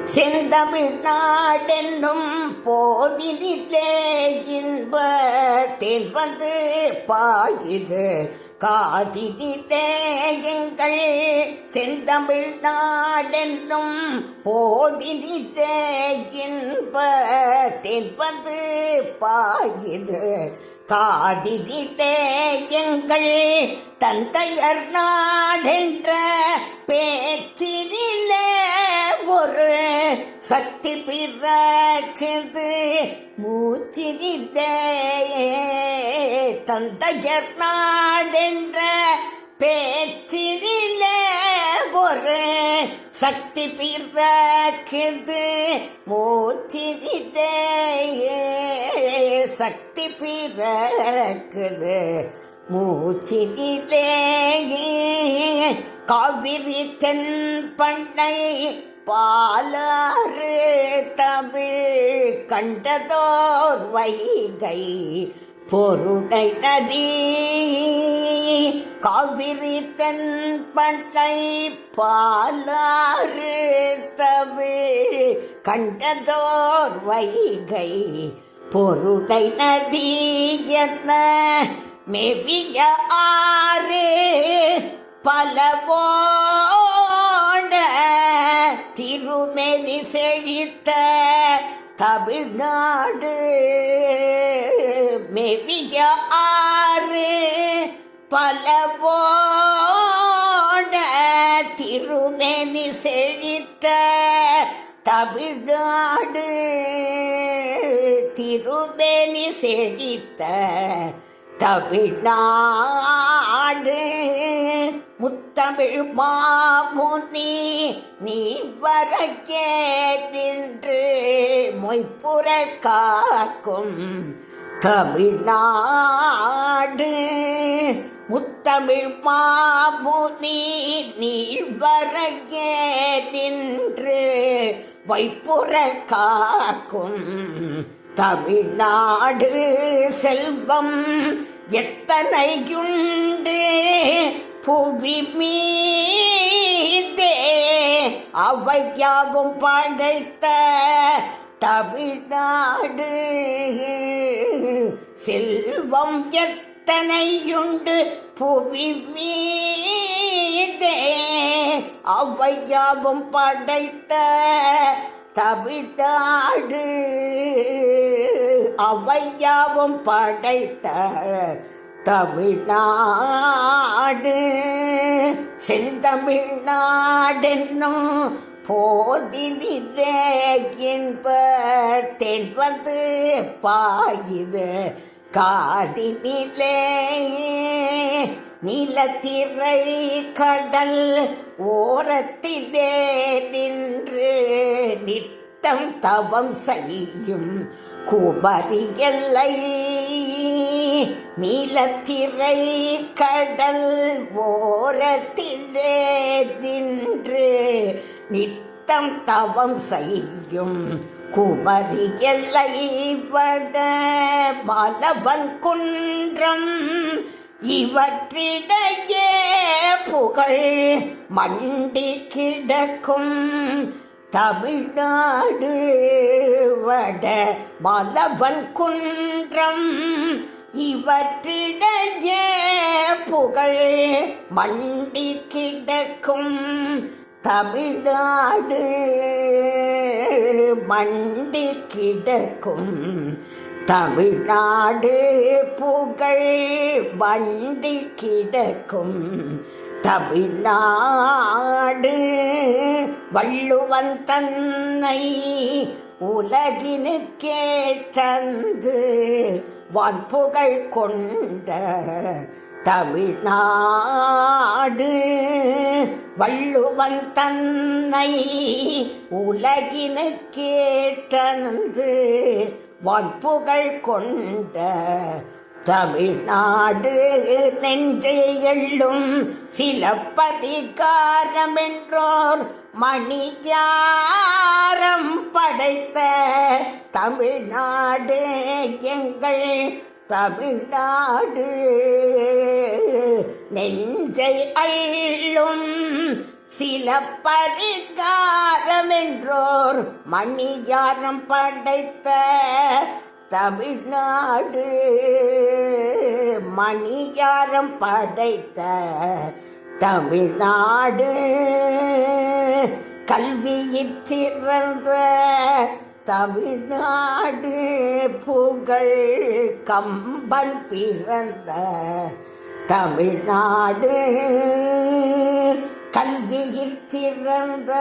செந்தமிழ் நாடென்னும் போதினிலே இன்ப தென்பது பாயுது காதினிலே எங்கள் செந்தமிழ் நாடென்னும் போதினிலே இன்ப தென்பது பாயுது காதினிலே எங்கள் தந்தையர் நாடென்ற பேச்சினிலே ஒரு சக்தி பிறக்குது மூச்சினிலே தந்தையர் நாடென்ற பேச்சினிலே ஒரு சக்தி பிறக்குது மூச்சினிலே சக்தி பிறக்குது மூச்சினிலே காவிரி தென்பண்ணை பாலாறு தமிழ் கண்டதோர் வைகை பொருணை நதி காவிரி தென்பண்ணை பாலாறு தமிழ் கண்டதோர் வைகை பொருணை நதி என்ன மேவிய ஆறு பலவோட திருமெதி செழித்த தமிழ்நாடு மேவிய ஆறு பலவோட திருமெதி செழித்த தமிழ்நாடு திருமெதி செழித்த தமிழ்நாடு முத்தமிழ் மாமுனி நீ வரக்கே நின்று மொய்ப்புற காக்கும் தமிழ்நாடு முத்தமிழ் மாமுனி நீ வரக்கே நின்று வைப்புற காக்கும் தமிழ்நாடு செல்வம் எத்தனையுண்டு புவி மீதே அவையாவும் படைத்த தமிழ்நாடு செல்வம் எத்தனையுண்டு புவி மீதே அவையாவும் படைத்த தமிழ்நாடு அவையாவும் படைத்த தமிழ்நாடு செந்தமிழ்நாடென்னும் போதினிலே இன்ப தென்பது பாயுது காதினிலே நீலத்திரை கடல் ஓரத்திலே நின்று நித்தம் தவம் செய்யும் குமரி எல்லை நீலத்திரை கடல் ஓரத்திலே நின்று நித்தம் தவம் செய்யும் குமரி எல்லை வட மலவன் குன்றம் இவற்றிடையே புகழ் மண்டி கிடக்கும் தமிழ்நாடு வட மலவன் குன்றம் இவற்றிடையே புகழ் மண்டி கிடக்கும் தமிழ்நாடு மண்டி கிடக்கும் தமிழ்நாடு புகழ் வண்டி கிடக்கும் தமிழ்நாடு வள்ளுவன் தன்னை உலகினுக்கே தந்து வான்புகழ் கொண்ட தமிழ்நாடு வள்ளுவன் தன்னை உலகினுக்கே தந்து வான்புகழ் கொண்ட தமிழ்நாடு நெஞ்சை எள்ளும் சிலப்பதிகாரம் என்றோர் மணியாரம் படைத்த தமிழ்நாடு எங்கள் தமிழ்நாடு நெஞ்சை அள்ளும் சிலப்பதிகாரமென்றோர் மணியாரம் படைத்த தமிழ்நாடு, மணியாரம் படைத்த தமிழ்நாடு, கல்வியில் சிறந்த தமிழ்நாடு, புகழ் கம்பன் பிறந்த தமிழ்நாடு, கல்வியில் சிறந்த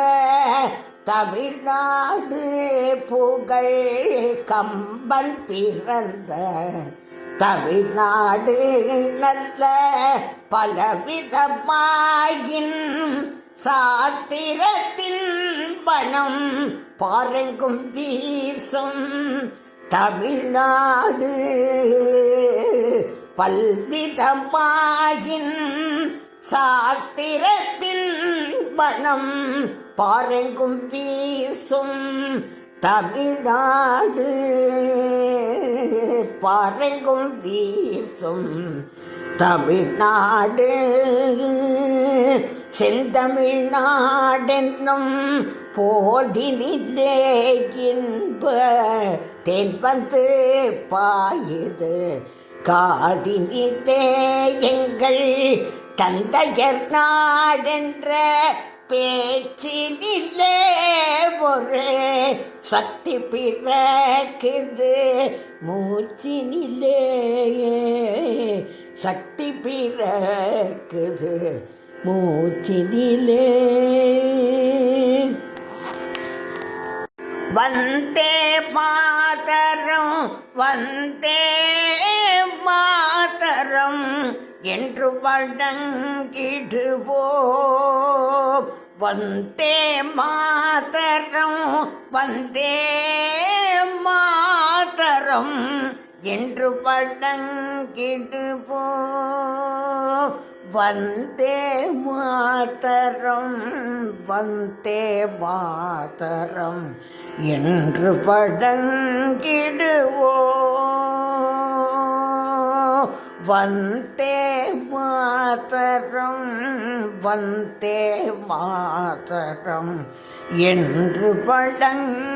தமிழ்நாடு, புகழ் கம்பன் பிறந்த தமிழ்நாடு, நல்ல பலவிதமாயின் சாத்திரத்தின் பணம் பாரெங்கும் வீசும் தமிழ்நாடு, பல்விதமாயின் சாத்திரத்தின் பணம் பாரெங்கும் வீசும் தமிழ்நாடு, பாரெங்கும் வீசும் தமிழ்நாடு, செந்தமிழ்நாடென்னும் போதினிலே இன்ப தேன் வந்து பாயுது காதினிலே, எங்கள் தந்தையர் நாடென்ற பேச்சினிலே ஒரு சக்தி பிறக்குது மூச்சினிலே, சக்தி பிறக்குது மூச்சினிலே. வந்தே மாதரம் வந்தே மாதரம் என்று வணங்கிடுவோம். வந்தே மாதரம் வந்தே மாதரம் என்று வணங்கிடுவோம். வந்தே மாதரம் வந்தே மாதரம் என்று வணங்கிடுவோம். வந்தே மாதரம் வந்தே மாதரம் என்று வணங்கிடுவோம்.